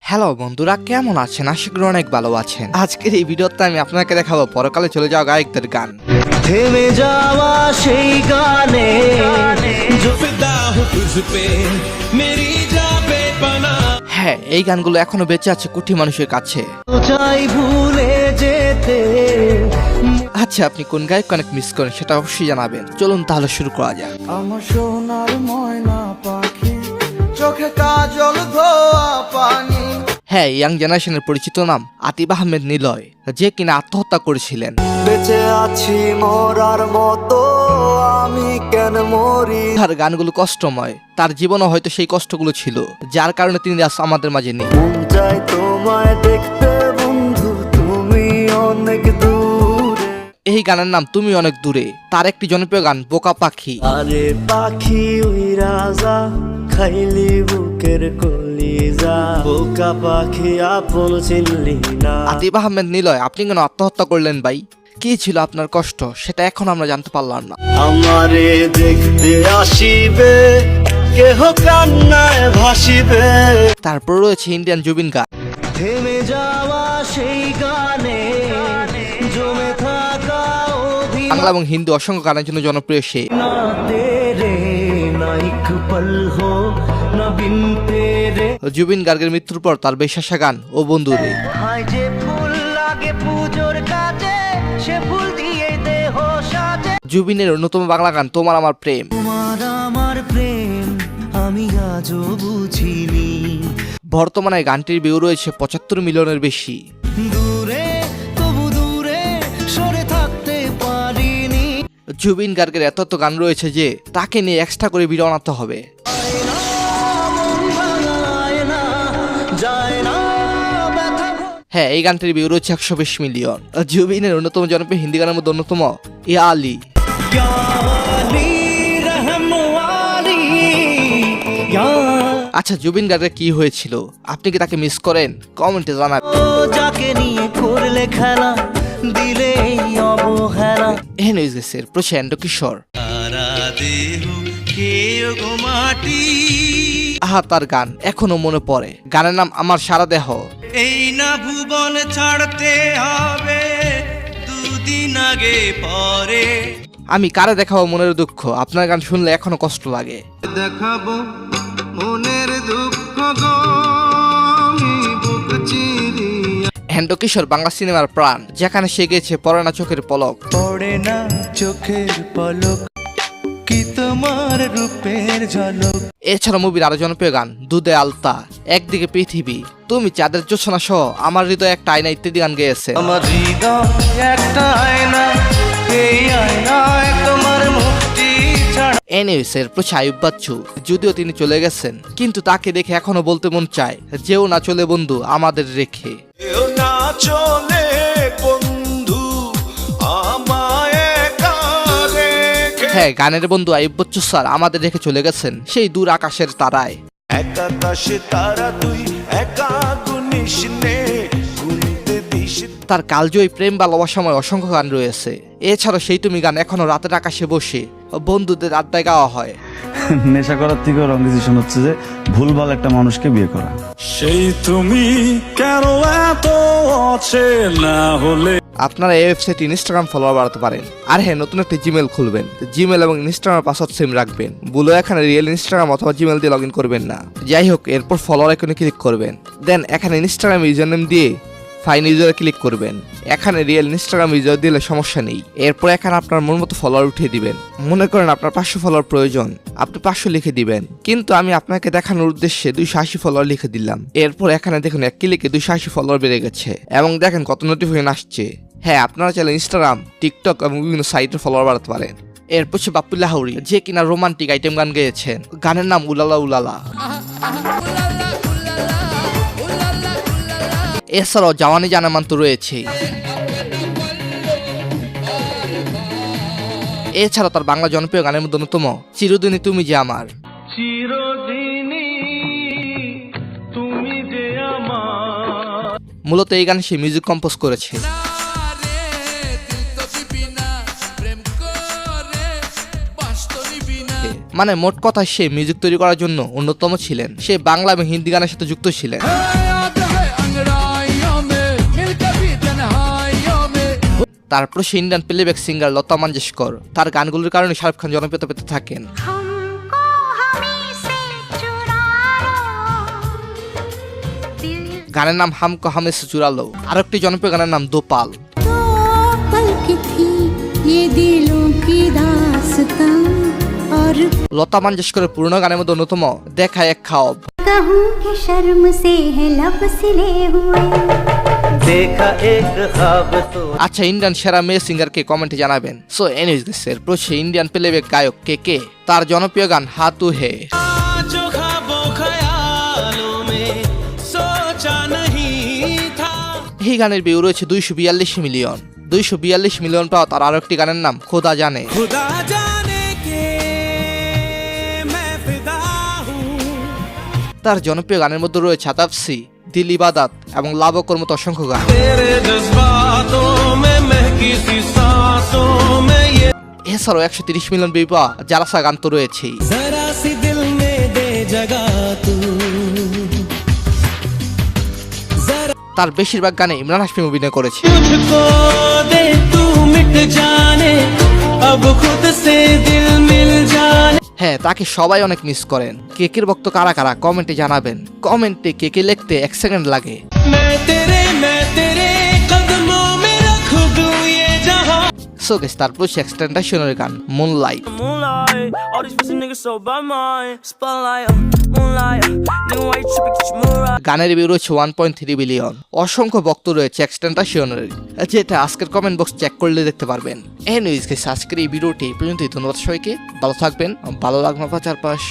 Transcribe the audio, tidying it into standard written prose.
Hello বন্ধুরা, কেমন আছেন? আশা করি অনেক ভালো আছেন। আজকের এই ভিডিওতে আমি আপনাকে দেখাবো পরকালে চলে যাওয়া গায়কদের গান। থেমে যাওয়া সেই গানে হ্যাঁ, এই গানগুলো এখনো বেঁচে আছে কোটি মানুষের কাছে। চাই ভুলে যেতে। আচ্ছা, আপনি কোন গায়ক অনেক মিস করেন সেটা অবশ্যই জানাবেন। চলুন তাহলে শুরু করা যাক। আমার সোনার ময়না পাখি, চোখে কাজল ধোয়া পানি। হ্যাঁ, ইয়াং জেনারেশনের পরিচিত নাম আতিফ আহমেদ নিলয়, যে কিনা আত্মহত্যা করেছিলেন। বেঁচে আছি মরার মতো, আমি কেন মরি। তার গানগুলো কষ্টময়, তার জীবনও হয়তো সেই কষ্টগুলো ছিল, যার কারণে তিনি আজ আমাদের মাঝে নেই। মন চাই তোমায় দেখতে বন্ধু, তুমি অনেক দূরে। এই গানের নাম তুমি অনেক দূরে। তার একটি জনপ্রিয় গান বোকা পাখি। আরে পাখি ওই রাজা, খাইলি বুকের কলিজা। বোকা পাখি আপন চিনলি না। আতিফ আহমেদ নিলয়, আপনি কেন আত্মহত্যা করলেন ভাই? কি ছিল আপনার কষ্ট সেটা এখন আমরা জানতে পারলাম না। আমারে দেখতে আসিবে, কেহ কান্নায় ভাসিবে। তারপর রয়েছে ইন্ডিয়ান জুবিন গান। থেমে যাওয়া সেই গানে জমে থাকা বাংলা এবং হিন্দি অসংখ্য গানের জন্য জনপ্রিয় সে। না তেরে না এক পল হো না বিন তেরে। জুবিন গার্গের মৃত্যুর পর তার বেশাসা গান ও বন্ধুরে। হায় যে ফুল লাগে পুজোর কাজে, সে ফুল দিয়ে দেহ সাজে। জুবিনের অন্যতম বাংলা গান তোমার আমার প্রেম। তোমার আমার প্রেম আমি আজও বুঝিনি। বর্তমানে গানটির ভিউ রয়েছে 75 মিলিয়নের বেশি। দূরে তবু দূরে সরে থাকতে পারিনি। জুবিন গার্গের এত গান রয়েছে যে তাকে নিয়ে এক্সট্রা করে ভিডিও বানাতে হবে। মন ভাঙায় না, যায় না ব্যথা। হ্যাঁ, এই গানটির ভিউ রয়েছে 120 মিলিয়ন। জুবিনের অন্যতম জনপ্রিয় হিন্দি গানের মধ্যে অন্যতম ইয়া আলী। ইয়া আলী রহম আলী, ইয়া আচ্ছা, জুবিন গার্গের কি হয়েছিল? আপনি কি তাকে মিস করেন? কমেন্টে জানাবেন। ও যাকে নিয়ে করলে খেলা, দিলে এই অবহেলা। এই নিউজের প্রশান্ত কিশোর। আহা, তার গান এখনো মনে পড়ে। গানের নাম আমার সারা দেহ। এই না ভুবন ছাড়তে হবে দুদিন আগে পরে, আমি কারে দেখাবো মনের দুঃখ, আপনার গান শুনলে এখনো কষ্ট লাগে। দেখাবো মনের দুঃখ গো আমি বুক চিরিয়া। হেন্ড কিশোর বাংলা সিনেমার প্রাণ, যেখানে সে গেছে পড়ে না চোখের পলক। পড়ে না চোখের পলক, কি তোমার রূপের ঝলক। এছাড়া মুভির আরো জনপ্রিয় গান দুধে আলতা, একদিকে পৃথিবী, তুমি চাঁদের জোছনা সহ, আমার হৃদয় একটা আয়না ইত্যাদি গান গেয়েছে। আমার হৃদয় একটা আয়না, এই আয়নায় তোমার মুক্তি ছাড়া। এনিওয়েসের প্রচার আয়ুব বাচ্চু, যদিও তিনি চলে গেছেন, কিন্তু তাকে দেখে এখনো বলতে মন চায়, যেও না চলে বন্ধু আমাদের রেখে। কেউ না চলে বন্ধু আমায় একা রেখে। হ্যাঁ, গানের বন্ধু আয়ুব বাচ্চু স্যার আমাদের রেখে চলে গেছেন সেই দূর আকাশের তারায়। একা আকাশে তারা তুই একা গুনিস নে, গুনতে দিস। তার কালজয়ী প্রেম ভালোবাসাময় অসংখ্য গান রয়েছে। এছাড়া সেই তুমি গান এখনো রাতের আকাশে বসে বন্ধুদের আড্ডায় গাওয়া হয়। নেশা করার থেকেও রং ডিসিশন হচ্ছে যে ভুলভাল একটা মানুষকে বিয়ে করা। সেই তুমি কেন এত অচেনা হলে। আপনারা এই ওয়েবসাইট ইনস্টাগ্রাম ফলোয়ার বাড়াতে পারেন। আর হ্যাঁ, নতুন একটা জিমেল খুলবেন। জিমেল এবং ইনস্টাগ্রাম পাসওয়ার্ড সেম রাখবেন। বলে এখানে রিয়েল ইনস্টাগ্রাম অথবা জিমেল দিয়ে লগ ইন করবেন না। যাই হোক, এরপর ফলোয়ার আইকনে ক্লিক করবেন। দেন এখানে ইনস্টাগ্রাম ইউজার নেম দিয়ে ফাইন ইউজারে ক্লিক করবেন। এখানে রিয়েল ইনস্টাগ্রাম ইউজার দিলে সমস্যা নেই। এরপর এখানে আপনার মন মতো ফলোয়ার উঠিয়ে দিবেন। মনে করেন আপনার 500 ফলোয়ার প্রয়োজন, আপনি 500 লিখে দিবেন। কিন্তু আমি আপনাকে দেখানোর উদ্দেশ্যে 280 ফলোয়ার লিখে দিলাম। এরপর এখানে দেখুন এক ক্লিকে 280 ফলোয়ার বেড়ে গেছে এবং দেখেন কত নোটিফিকেশন আসছে। হ্যাঁ, আপনারা চাইলে ইনস্টাগ্রাম, টিকটক এবং বিভিন্ন সাইটের ফলোয়ার বাড়াতে পারেন। এরপর হচ্ছে বাপ্পু লাহোরি, যে কিনা রোমান্টিক আইটেম গান গেয়েছেন। গানের নাম উলালা উলালা। এছাড়াও জওয়ানি জানামান তো রয়েছে। এছাড়া তার বাংলা জনপ্রিয় গানের মধ্যে অন্যতম চিরদিনই তুমি যে আমার। চিরদিনই তুমি যে আমার। মূলত এই গানে সে মিউজিক কম্পোজ করেছে। মানে মোট কথা সে মিউজিক তৈরি করার জন্য অন্যতম ছিলেন। সে বাংলা এবং হিন্দি গানের সাথে যুক্ত ছিলেন। তারপর সে Indian playback singer Lata Mangeshkar. তার গানগুলোর কারণে শাহরুখ খান জনপ্রিয়তা পেতে থাকেন। हमको हमी से चुरा लो दिल গানের নাম হামকো হামে সে চুরালো। আর একটি জনপ্রিয় গানের নাম দোপাল। तो पल की थी ये दिलों की दास्तां और লতা মঙ্গেশকরের পুরনো গানের মধ্যে অন্যতম দেখা এক খাওয়াব। कहूँ कि शर्म से है लब सिले हुए দেখা এক খাব তো আচ্ছা, ইন্ডিয়ান সেরা মেয়ে সিঙ্গারকে কমেন্টে জানাবেন। সো এনিওয়েজ গাইস, এরপর সে ইন্ডিয়ান প্লেব্যাক গায়ক কে তার জনপ্রিয় গান হাতু হে। जो ख्वाबों ख्यालों में सोचा नहीं था। এই গানের ভিউ রয়েছে 242 মিলিয়ন। 242 মিলিয়ন পাওয়া তার আরো একটি গানের নাম খোদা জানে। खुदा जाने के मैं फिदा हूँ। তার জনপ্রিয় গানের মধ্যে রয়েছে তাপসি, দিল ইবাদত এবং লাবকর মতো অসংখ্য গান। तेरे जज्बातों में महकी सी सांसों में ये এছাড়াও 130 মিলিয়ন ভিউ পাওয়া জালাসা গান তো রয়েছেই। जरा सी दिल में दे जगह तू। তার বেশিরভাগ গানে ইমরান হাশমি অভিনয় করেছে। मुझको दे तू मिट जाने अब खुद से दिल मिल जाने। হ্যাঁ, তাকে সবাই অনেক মিস করেন। কেকের ভক্ত কারা কারা কমেন্টে জানাবেন। কমেন্টে কেকে লিখতে 1 সেকেন্ড লাগে। मैं तेरे कदमों में रख दूं ये जहां। সো গাইস, তারপর সে এক্সটেনশনের গান moonlight. Moonlight, all these pussy niggas so by mine. Spotlight, moonlight, nigga why you tripping? Catch your mood right. গানের ভিউ রয়েছে 1.3 বিলিয়ন। অসংখ্য ভক্ত রয়েছে এক্সটেনশনের, যেটা আজকের কমেন্ট বক্স চেক করলে দেখতে পারবেন। এনিওয়েজ গাইস, আজকের এই ভিডিওটি এই পর্যন্তই। ধন্যবাদ সবাইকে, ভালো থাকবেন, ভালো লাগবে আপনার চারপাশ।